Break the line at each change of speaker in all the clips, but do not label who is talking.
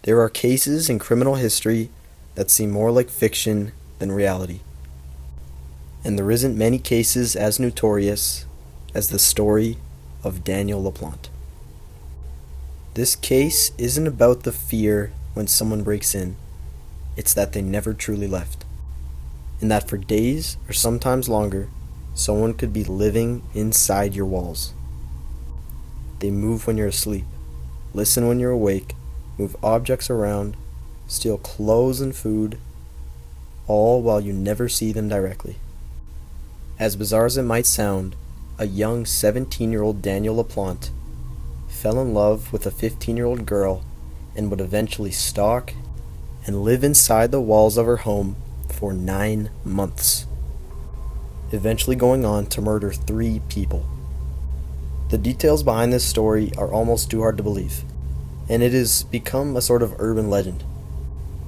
There are cases in criminal history that seem more like fiction than reality, and there isn't many cases as notorious as the story of Daniel LaPlante. This case isn't about the fear when someone breaks in, it's that they never truly left, and that for days or sometimes longer, someone could be living inside your walls. They move when you're asleep, listen when you're awake, move objects around, steal clothes and food, all while you never see them directly. As bizarre as it might sound, a young 17-year-old Daniel LaPlante fell in love with a 15-year-old girl and would eventually stalk and live inside the walls of her home for 9 months, eventually going on to murder 3 people. The details behind this story are almost too hard to believe, and it has become a sort of urban legend.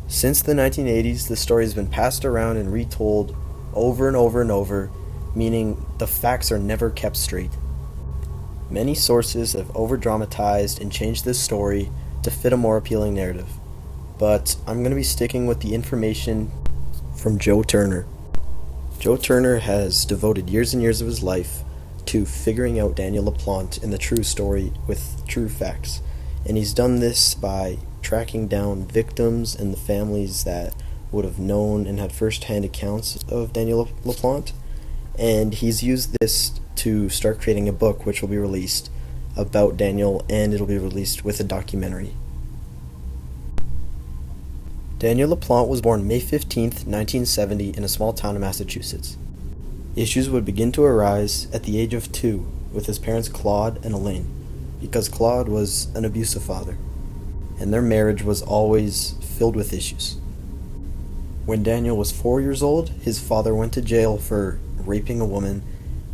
Since the 1980s, the story has been passed around and retold over and over and over, meaning the facts are never kept straight. Many sources have over-dramatized and changed this story to fit a more appealing narrative, but I'm going to be sticking with the information from Joe Turner. Joe Turner has devoted years and years of his life to figuring out Daniel LaPlante and the true story with true facts, and he's done this by tracking down victims and the families that would have known and had first-hand accounts of Daniel LaPlante, and he's used this to start creating a book which will be released about Daniel, and it'll be released with a documentary. Daniel LaPlante was born May 15th, 1970 in a small town in Massachusetts. Issues would begin to arise at the age of 2 with his parents Claude and Elaine, because Claude was an abusive father, and their marriage was always filled with issues. When Daniel was 4 years old, his father went to jail for raping a woman,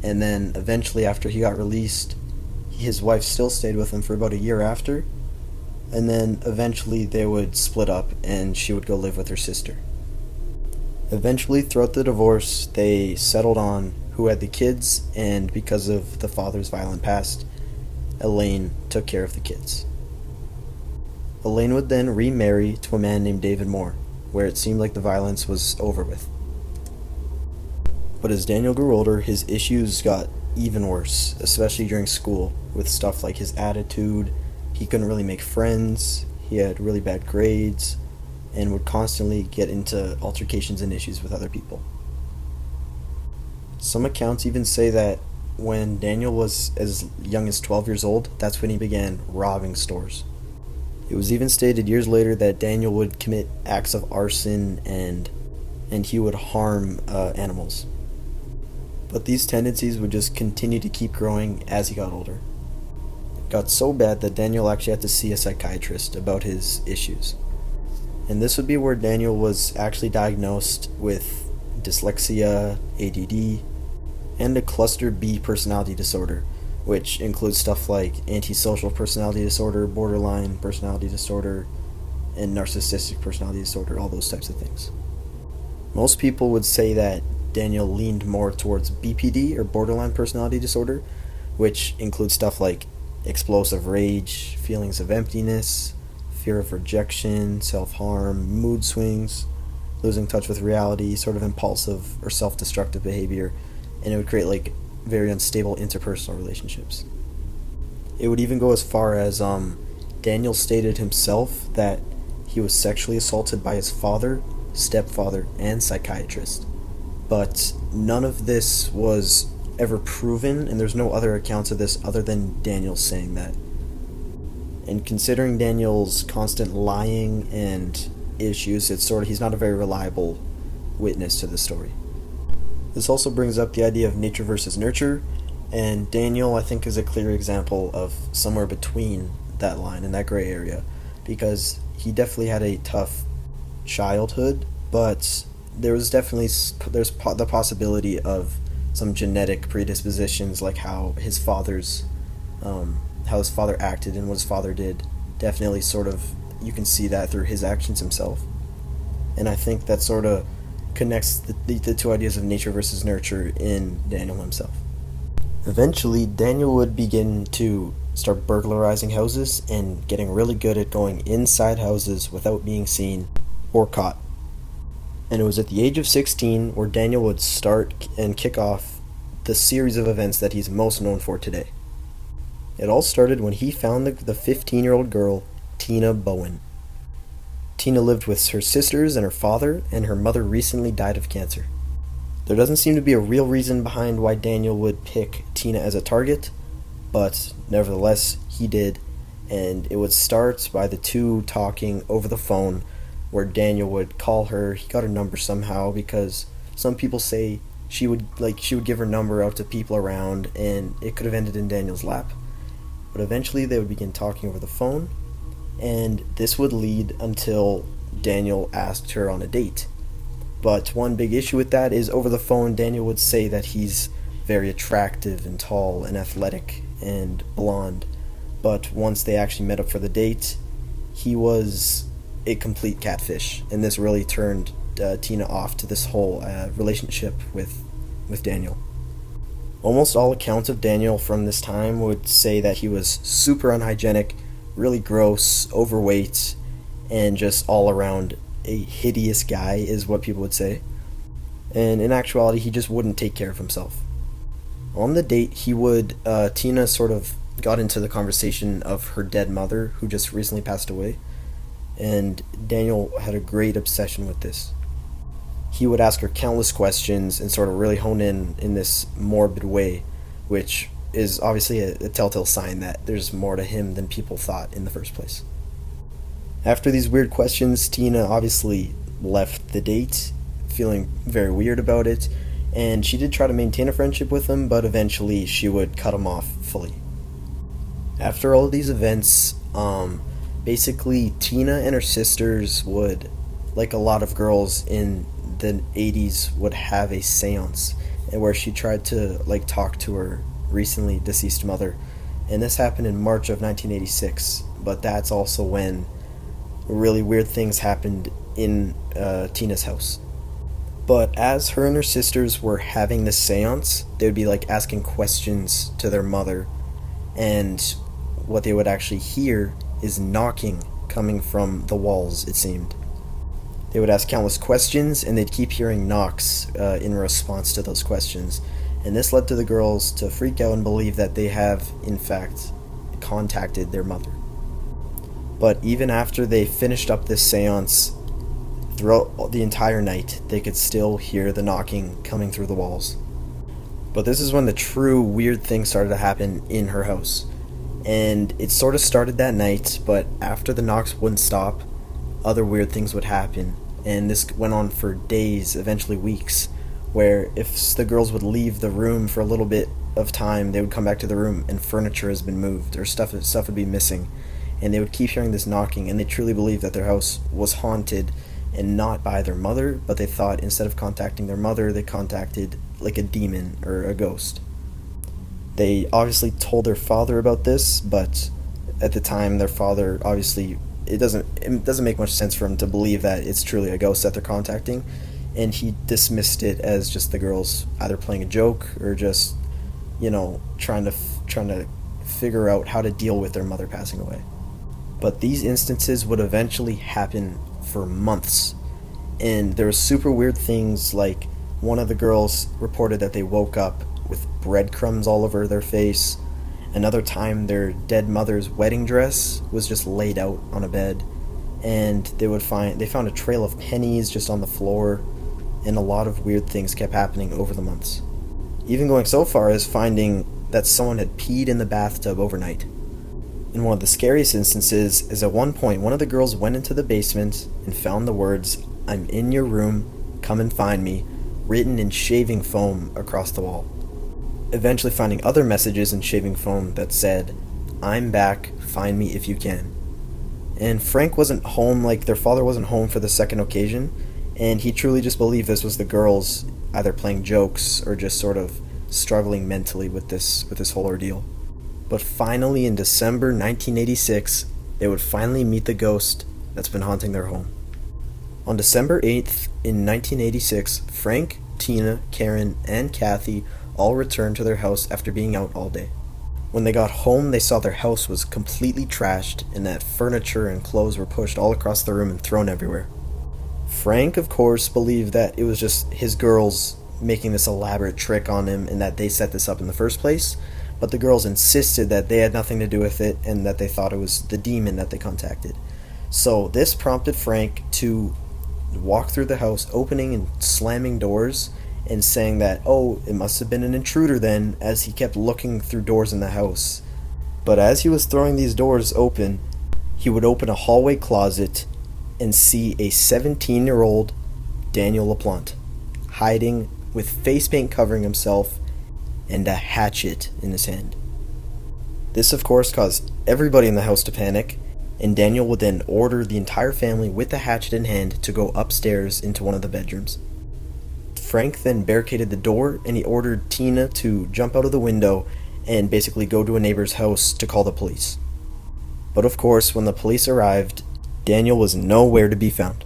and then eventually after he got released, his wife still stayed with him for about a year after, and then eventually they would split up and she would go live with her sister. Eventually, throughout the divorce, they settled on who had the kids, and because of the father's violent past, Elaine took care of the kids. Elaine would then remarry to a man named David Moore, where it seemed like the violence was over with. But as Daniel grew older, his issues got even worse, especially during school, with stuff like his attitude. He couldn't really make friends, he had really bad grades, and would constantly get into altercations and issues with other people. Some accounts even say that when Daniel was as young as 12 years old, that's when he began robbing stores. It was even stated years later that Daniel would commit acts of arson and he would harm animals. But these tendencies would just continue to keep growing as he got older. It got so bad that Daniel actually had to see a psychiatrist about his issues. And this would be where Daniel was actually diagnosed with dyslexia, ADD, and a cluster B personality disorder, which includes stuff like antisocial personality disorder, borderline personality disorder, and narcissistic personality disorder, all those types of things. Most people would say that Daniel leaned more towards BPD, or borderline personality disorder, which includes stuff like explosive rage, feelings of emptiness, fear of rejection, self-harm, mood swings, losing touch with reality, sort of impulsive or self-destructive behavior, and it would create like very unstable interpersonal relationships. It would even go as far as Daniel stated himself that he was sexually assaulted by his father, stepfather, and psychiatrist. But none of this was ever proven, and there's no other accounts of this other than Daniel saying that. And considering Daniel's constant lying and issues, he's not a very reliable witness to the story. This also brings up the idea of nature versus nurture, and Daniel, I think, is a clear example of somewhere between that line in that gray area, because he definitely had a tough childhood, but there's the possibility of some genetic predispositions, like how his father acted and what his father did. Definitely sort of, you can see that through his actions himself. And I think that sort of connects the two ideas of nature versus nurture in Daniel himself. Eventually, Daniel would begin to start burglarizing houses, and getting really good at going inside houses without being seen or caught. And it was at the age of 16 where Daniel would start and kick off the series of events that he's most known for today. It all started when he found the 15-year-old girl, Tina Bowen. Tina lived with her sisters and her father, and her mother recently died of cancer. There doesn't seem to be a real reason behind why Daniel would pick Tina as a target, but nevertheless, he did, and it would start by the two talking over the phone, where Daniel would call her. He got her number somehow, because some people say she would give her number out to people around, and it could have ended in Daniel's lap. But eventually they would begin talking over the phone, and this would lead until Daniel asked her on a date. But one big issue with that is, over the phone, Daniel would say that he's very attractive and tall and athletic and blonde. But once they actually met up for the date, he was a complete catfish, and this really turned Tina off to this whole relationship with Daniel. Almost all accounts of Daniel from this time would say that he was super unhygienic, really gross, overweight, and just all around a hideous guy, is what people would say. And in actuality, he just wouldn't take care of himself. On the date, Tina sort of got into the conversation of her dead mother, who just recently passed away, and Daniel had a great obsession with this. He would ask her countless questions and sort of really hone in this morbid way, which is obviously a telltale sign that there's more to him than people thought in the first place. After these weird questions, Tina obviously left the date, feeling very weird about it, and she did try to maintain a friendship with him, but eventually she would cut him off fully. After all of these events, basically Tina and her sisters would, like a lot of girls in the 80s, would have a seance where she tried to talk to her recently deceased mother, and this happened in March of 1986. But that's also when really weird things happened in Tina's house. But as her and her sisters were having this seance, they would be asking questions to their mother, and what they would actually hear is knocking coming from the walls, it seemed. They would ask countless questions, and they'd keep hearing knocks in response to those questions. And this led to the girls to freak out and believe that they have, in fact, contacted their mother. But even after they finished up this seance, throughout the entire night, they could still hear the knocking coming through the walls. But this is when the true weird things started to happen in her house. And it sort of started that night, but after the knocks wouldn't stop, other weird things would happen. And this went on for days, eventually weeks, where if the girls would leave the room for a little bit of time, they would come back to the room and furniture has been moved, or stuff would be missing. And they would keep hearing this knocking, and they truly believed that their house was haunted, and not by their mother, but they thought instead of contacting their mother, they contacted a demon or a ghost. They obviously told their father about this, but at the time their father obviously, it doesn't make much sense for him to believe that it's truly a ghost that they're contacting, and he dismissed it as just the girls either playing a joke or just trying to figure out how to deal with their mother passing away. But these instances would eventually happen for months, and there were super weird things, like one of the girls reported that they woke up with breadcrumbs all over their face. Another time their dead mother's wedding dress was just laid out on a bed, and they found a trail of pennies just on the floor, and a lot of weird things kept happening over the months. Even going so far as finding that someone had peed in the bathtub overnight. And one of the scariest instances is at one point one of the girls went into the basement and found the words, "I'm in your room, come and find me," written in shaving foam across the wall. Eventually finding other messages in shaving foam that said, "I'm back, find me if you can." And Frank wasn't home, their father wasn't home for the second occasion, and he truly just believed this was the girls either playing jokes or just sort of struggling mentally with this whole ordeal. But finally, in December 1986, they would finally meet the ghost that's been haunting their home. On December 8th, in 1986, Frank, Tina, Karen, and Kathy all returned to their house after being out all day. When they got home, they saw their house was completely trashed and that furniture and clothes were pushed all across the room and thrown everywhere. Frank, of course, believed that it was just his girls making this elaborate trick on him and that they set this up in the first place, but the girls insisted that they had nothing to do with it and that they thought it was the demon that they contacted. So this prompted Frank to walk through the house, opening and slamming doors and saying that, oh, it must have been an intruder then, as he kept looking through doors in the house. But as he was throwing these doors open, he would open a hallway closet and see a 17-year-old Daniel LaPlante hiding with face paint covering himself and a hatchet in his hand. This, of course, caused everybody in the house to panic, and Daniel would then order the entire family with the hatchet in hand to go upstairs into one of the bedrooms. Frank then barricaded the door, and he ordered Tina to jump out of the window and basically go to a neighbor's house to call the police. But of course, when the police arrived, Daniel was nowhere to be found.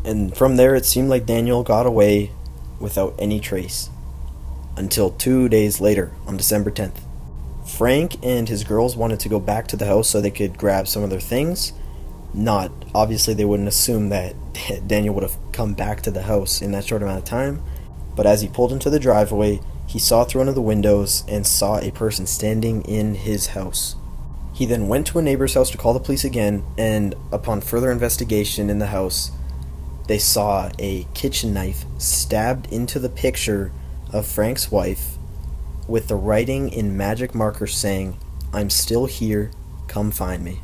And from there, it seemed like Daniel got away without any trace. Until 2 days later, on December 10th. Frank and his girls wanted to go back to the house so they could grab some of their things. Obviously they wouldn't assume that Daniel would have come back to the house in that short amount of time. But as he pulled into the driveway, he saw through one of the windows and saw a person standing in his house. He then went to a neighbor's house to call the police again, and upon further investigation in the house, they saw a kitchen knife stabbed into the picture of Frank's wife with the writing in magic marker saying, "I'm still here, come find me."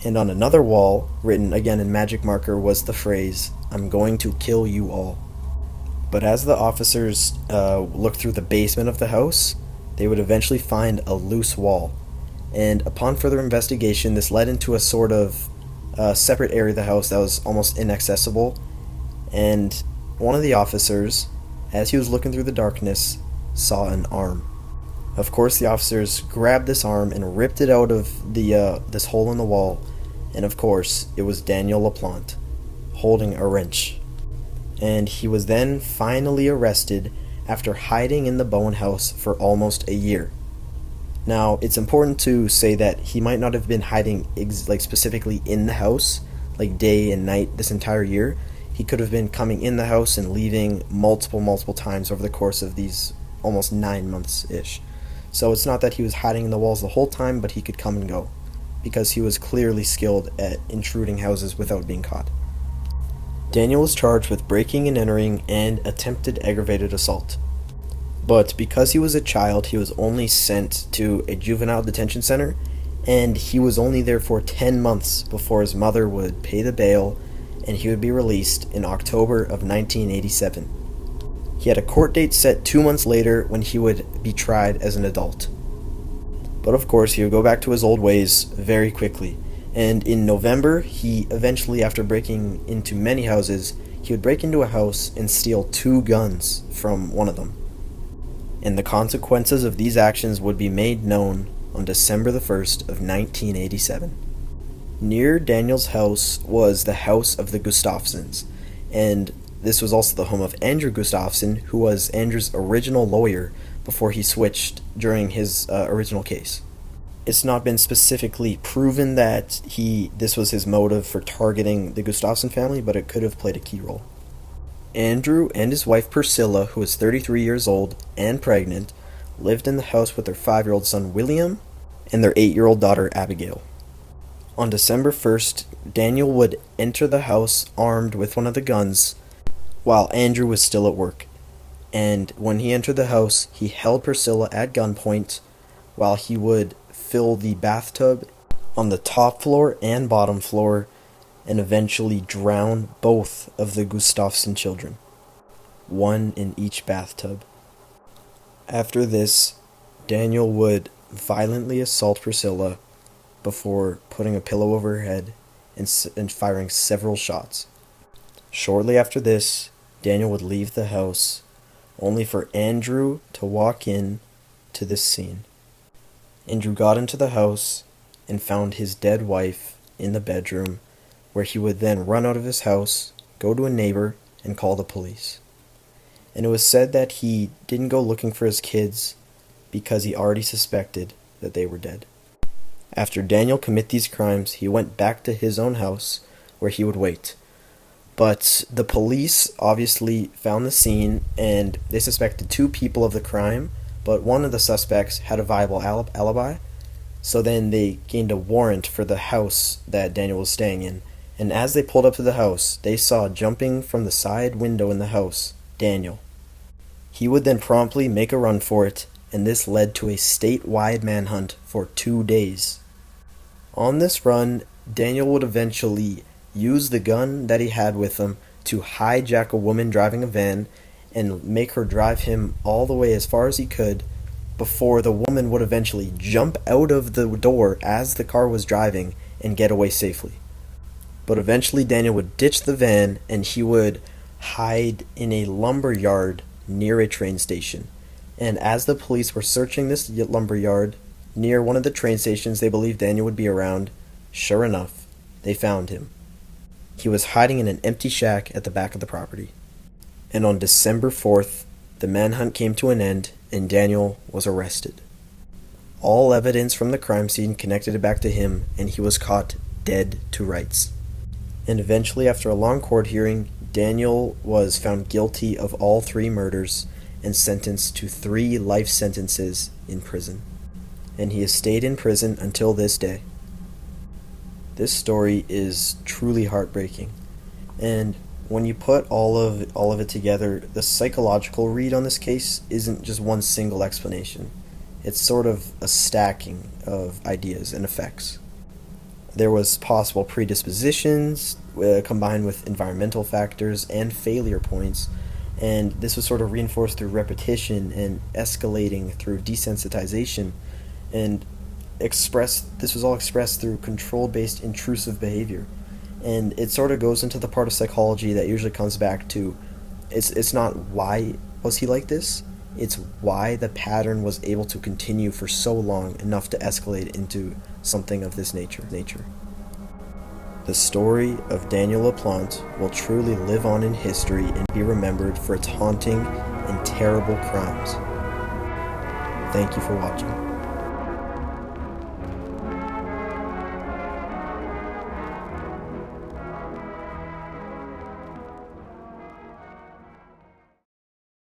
And on another wall, written again in magic marker, was the phrase, "I'm going to kill you all." But as the officers looked through the basement of the house, they would eventually find a loose wall. And upon further investigation, this led into a sort of separate area of the house that was almost inaccessible. And one of the officers, as he was looking through the darkness, saw an arm. Of course, the officers grabbed this arm and ripped it out of this hole in the wall, and of course, it was Daniel LaPlante, holding a wrench. And he was then finally arrested after hiding in the Bowen house for almost a year. Now, it's important to say that he might not have been hiding specifically in the house, like day and night this entire year. He could have been coming in the house and leaving multiple times over the course of these almost 9 months-ish. So it's not that he was hiding in the walls the whole time, but he could come and go, because he was clearly skilled at intruding houses without being caught. Daniel was charged with breaking and entering and attempted aggravated assault. But because he was a child, he was only sent to a juvenile detention center, and he was only there for 10 months before his mother would pay the bail, and he would be released in October of 1987. He had a court date set 2 months later when he would be tried as an adult. But of course, he would go back to his old ways very quickly. And in November, he eventually, after breaking into many houses, he would break into a house and steal 2 guns from one of them. And the consequences of these actions would be made known on December the 1st of 1987. Near Daniel's house was the house of the Gustafsons, and this was also the home of Andrew Gustafson, who was Andrew's original lawyer before he switched during his original case. It's not been specifically proven that this was his motive for targeting the Gustafson family, but it could have played a key role. Andrew and his wife Priscilla, who was 33 years old and pregnant, lived in the house with their 5-year-old son William and their 8-year-old daughter Abigail. On December 1st, Daniel would enter the house armed with one of the guns while Andrew was still at work. And when he entered the house, he held Priscilla at gunpoint while he would fill the bathtub on the top floor and bottom floor and eventually drown both of the Gustafson children, one in each bathtub. After this, Daniel would violently assault Priscilla before putting a pillow over her head and firing several shots. Shortly after this, Daniel would leave the house, only for Andrew to walk in to this scene. Andrew got into the house and found his dead wife in the bedroom, where he would then run out of his house, go to a neighbor, and call the police. And it was said that he didn't go looking for his kids because he already suspected that they were dead. After Daniel committed these crimes, he went back to his own house where he would wait. But the police obviously found the scene and they suspected 2 people of the crime, but one of the suspects had a viable alibi. So then they gained a warrant for the house that Daniel was staying in. And as they pulled up to the house, they saw jumping from the side window in the house, Daniel. He would then promptly make a run for it, and this led to a statewide manhunt for 2 days. On this run, Daniel would eventually use the gun that he had with him to hijack a woman driving a van and make her drive him all the way as far as he could before the woman would eventually jump out of the door as the car was driving and get away safely. But eventually Daniel would ditch the van and he would hide in a lumber yard near a train station. And as the police were searching this lumber yard near one of the train stations they believed Daniel would be around, sure enough, they found him. He was hiding in an empty shack at the back of the property. And on December 4th, the manhunt came to an end and Daniel was arrested. All evidence from the crime scene connected it back to him and he was caught dead to rights. And eventually, after a long court hearing, Daniel was found guilty of all 3 murders and sentenced to 3 life sentences in prison. And he has stayed in prison until this day. This story is truly heartbreaking. And when you put all of it together, the psychological read on this case isn't just one single explanation. It's sort of a stacking of ideas and effects. There was possible predispositions combined with environmental factors and failure points, and this was sort of reinforced through repetition and escalating through desensitization, and this was all expressed through control-based intrusive behavior. And it sort of goes into the part of psychology that usually comes back to it's not why was he like this, it's why the pattern was able to continue for so long enough to escalate into something of this nature. The story of Daniel LaPlante will truly live on in history and be remembered for its haunting and terrible crimes. Thank you for watching.